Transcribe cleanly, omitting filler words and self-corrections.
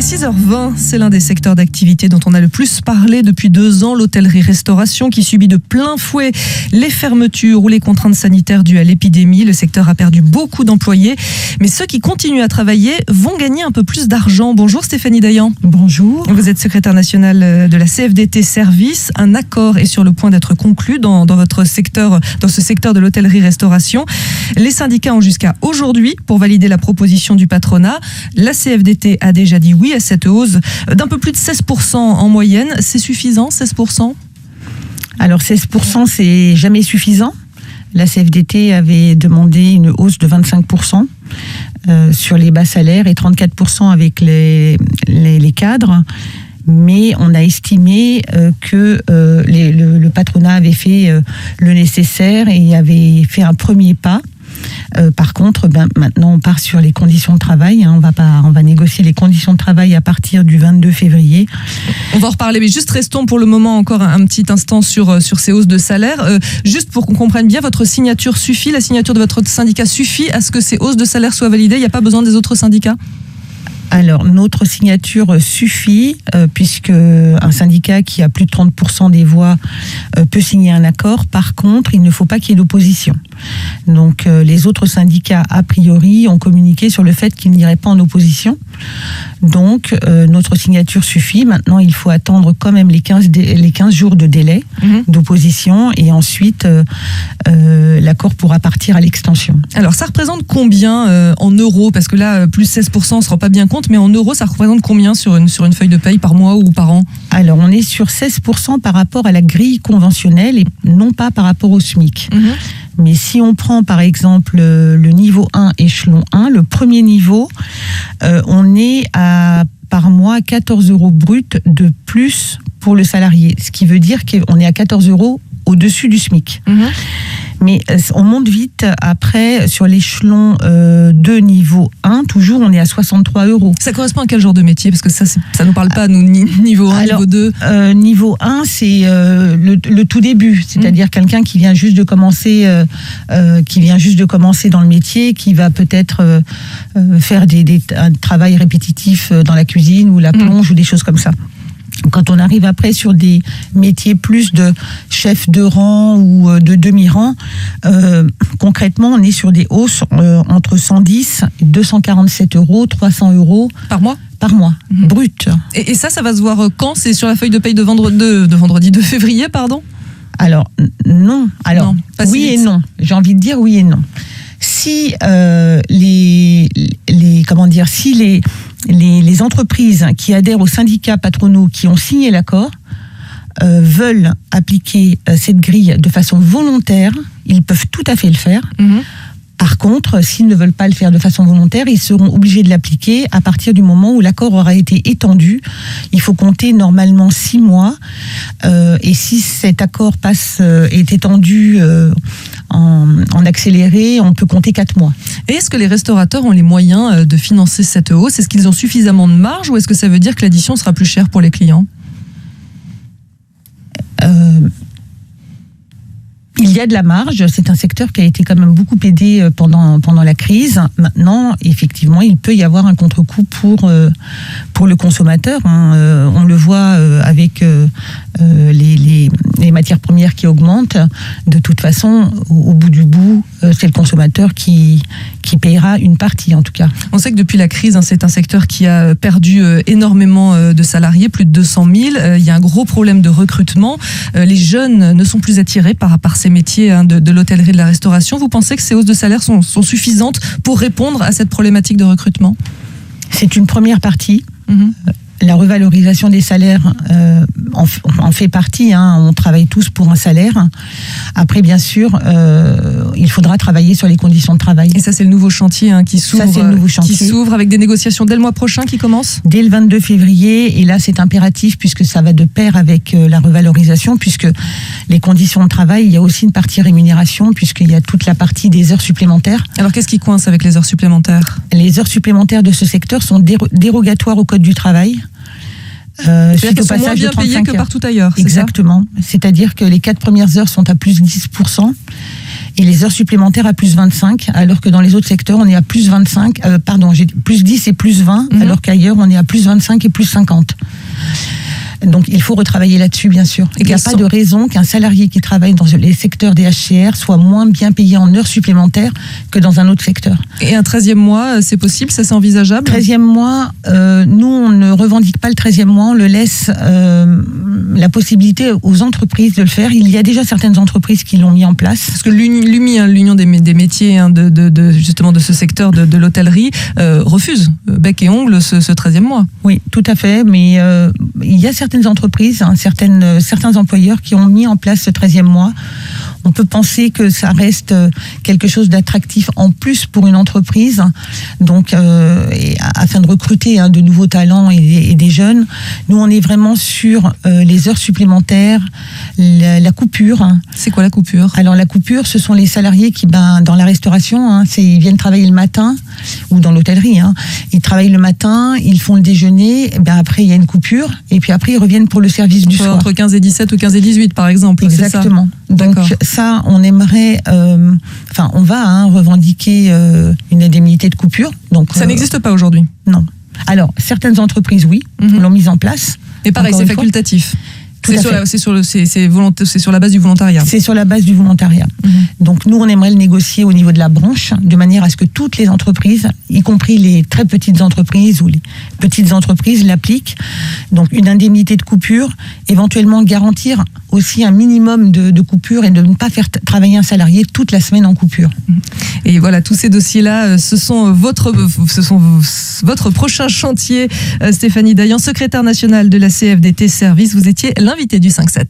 est 6h20, c'est l'un des secteurs d'activité dont on a le plus parlé depuis 2 ans, l'hôtellerie-restauration qui subit de plein fouet les fermetures ou les contraintes sanitaires dues à l'épidémie. Le secteur a perdu beaucoup d'employés, mais ceux qui continuent à travailler vont gagner un peu plus d'argent. Bonjour Stéphanie Dayan. Bonjour. Vous êtes secrétaire nationale de la CFDT Service. Un accord est sur le point d'être conclu dans votre secteur, dans ce secteur de l'hôtellerie-restauration. Les syndicats ont jusqu'à aujourd'hui pour valider la proposition du patronat. La CFDT a déjà dit oui à cette hausse d'un peu plus de 16% en moyenne. C'est suffisant, 16%? Alors 16%, c'est jamais suffisant. La CFDT avait demandé une hausse de 25% sur les bas salaires et 34% avec les cadres. Mais on a estimé que le patronat avait fait le nécessaire et avait fait un premier pas. Par contre, maintenant on part sur les conditions de travail. On va négocier les conditions de travail à partir du 22 février. On va en reparler, mais juste restons pour le moment encore un petit instant sur ces hausses de salaire. Juste pour qu'on comprenne bien, votre signature suffit, la signature de votre syndicat suffit à ce que ces hausses de salaire soient validées? Il n'y a pas besoin des autres syndicats? Alors, notre signature suffit, puisque un syndicat qui a plus de 30% des voix peut signer un accord. Par contre, il ne faut pas qu'il y ait d'opposition. Donc, les autres syndicats, a priori, ont communiqué sur le fait qu'ils n'iraient pas en opposition. Donc, notre signature suffit. Maintenant, il faut attendre quand même les 15 jours de délai d'opposition. Et ensuite, l'accord pourra partir à l'extension. Alors, ça représente combien en euros? Parce que là, plus 16%, on ne se rend pas bien compte. Mais en euros, ça représente combien sur une feuille de paye par mois ou par an? Alors, on est sur 16% par rapport à la grille conventionnelle et non pas par rapport au SMIC. Mais si on prend par exemple le niveau 1, échelon 1, le premier niveau, on est par mois 14 € brut de plus pour le salarié. Ce qui veut dire qu'on est à 14 € au-dessus du SMIC. Mais on monte vite après sur l'échelon 2 niveau 1, toujours on est à 63 €. Ça correspond à quel genre de métier? Parce que ça ne nous parle pas, nous, niveau 1, alors, niveau 2. Niveau 1, c'est le tout début, c'est-à-dire quelqu'un qui vient juste de commencer dans le métier, qui va peut-être faire un travail répétitif dans la cuisine ou la plonge ou des choses comme ça. Quand on arrive après sur des métiers plus de chef de rang ou de demi-rang, concrètement, on est sur des hausses entre 110 et 247 €, 300 € par mois. Par mois, brut. Et ça va se voir quand? C'est sur la feuille de paye de février, pardon? Alors, non. Alors, non, oui et non. J'ai envie de dire oui et non. Si les entreprises qui adhèrent aux syndicats patronaux qui ont signé l'accord veulent appliquer cette grille de façon volontaire, ils peuvent tout à fait le faire. Par contre, s'ils ne veulent pas le faire de façon volontaire, ils seront obligés de l'appliquer à partir du moment où l'accord aura été étendu. Il faut compter normalement 6 mois. Et si cet accord est étendu en accéléré, on peut compter 4 mois. Et est-ce que les restaurateurs ont les moyens de financer cette hausse? Est-ce qu'ils ont suffisamment de marge ou est-ce que ça veut dire que l'addition sera plus chère pour les clients? Il y a de la marge, c'est un secteur qui a été quand même beaucoup aidé pendant la crise. Maintenant, effectivement, il peut y avoir un contre-coup pour le consommateur. On le voit avec les matières premières qui augmentent. De toute façon, au bout du bout, c'est le consommateur qui payera une partie, en tout cas. On sait que depuis la crise, c'est un secteur qui a perdu énormément de salariés, plus de 200 000. Il y a un gros problème de recrutement. Les jeunes ne sont plus attirés par ces métiers de l'hôtellerie et de la restauration. Vous pensez que ces hausses de salaire sont suffisantes pour répondre à cette problématique de recrutement? C'est une première partie. La revalorisation des salaires en fait partie. On travaille tous pour un salaire. Après, bien sûr, il faudra travailler sur les conditions de travail. Et ça, c'est le nouveau chantier qui s'ouvre. Ça, c'est le nouveau chantier. Qui s'ouvre avec des négociations dès le mois prochain qui commencent? Dès le 22 février. Et là, c'est impératif puisque ça va de pair avec la revalorisation, puisque les conditions de travail, il y a aussi une partie rémunération, puisqu'il y a toute la partie des heures supplémentaires. Alors, qu'est-ce qui coince avec les heures supplémentaires? Les heures supplémentaires de ce secteur sont dérogatoires au Code du travail. C'est-à-dire qu'elles sont moins bien payées que partout ailleurs. Exactement. C'est-à-dire que les 4 premières heures sont à plus 10%. et les heures supplémentaires à plus 25, alors que dans les autres secteurs, on est à plus 25, j'ai plus 10 et plus 20, alors qu'ailleurs, on est à plus 25 et plus 50. Donc, il faut retravailler là-dessus, bien sûr. Il n'y a pas de raison qu'un salarié qui travaille dans les secteurs des HCR soit moins bien payé en heures supplémentaires que dans un autre secteur. Et un 13e mois, c'est possible? Ça, c'est envisageable? 13e mois, nous, on ne revendique pas le 13e mois. On le laisse la possibilité aux entreprises de le faire. Il y a déjà certaines entreprises qui l'ont mis en place. Parce que l'UMI, l'Union des métiers justement de ce secteur de l'hôtellerie, refuse bec et ongle ce 13e mois. Oui, tout à fait. Mais il y a certaines entreprises, certains employeurs qui ont mis en place ce 13e mois. On peut penser que ça reste quelque chose d'attractif en plus pour une entreprise, donc afin de recruter de nouveaux talents et des jeunes. Nous, on est vraiment sur les heures supplémentaires, la coupure. C'est quoi la coupure? Alors la coupure, ce sont les salariés qui, dans la restauration, ils viennent travailler le matin, ou dans l'hôtellerie, ils travaillent le matin, ils font le déjeuner, après il y a une coupure, et puis après ils reviennent pour le service du soir. Entre 15 et 17 ou 15 et 18 par exemple. Exactement. Donc ça, on aimerait, on va revendiquer une indemnité de coupure. Donc ça n'existe pas aujourd'hui? Non. Alors certaines entreprises, oui, l'ont mise en place. Et pareil, c'est facultatif. C'est sur la base du volontariat. C'est sur la base du volontariat. Donc nous, on aimerait le négocier au niveau de la branche, de manière à ce que toutes les entreprises, y compris les très petites entreprises ou les petites entreprises, l'appliquent. Donc une indemnité de coupure, éventuellement garantir aussi un minimum de coupure et de ne pas faire travailler un salarié toute la semaine en coupure. Et voilà, tous ces dossiers-là, ce sont votre prochain chantier. Stéphanie Dayan, secrétaire nationale de la CFDT Service, vous étiez l'invité du 5-7.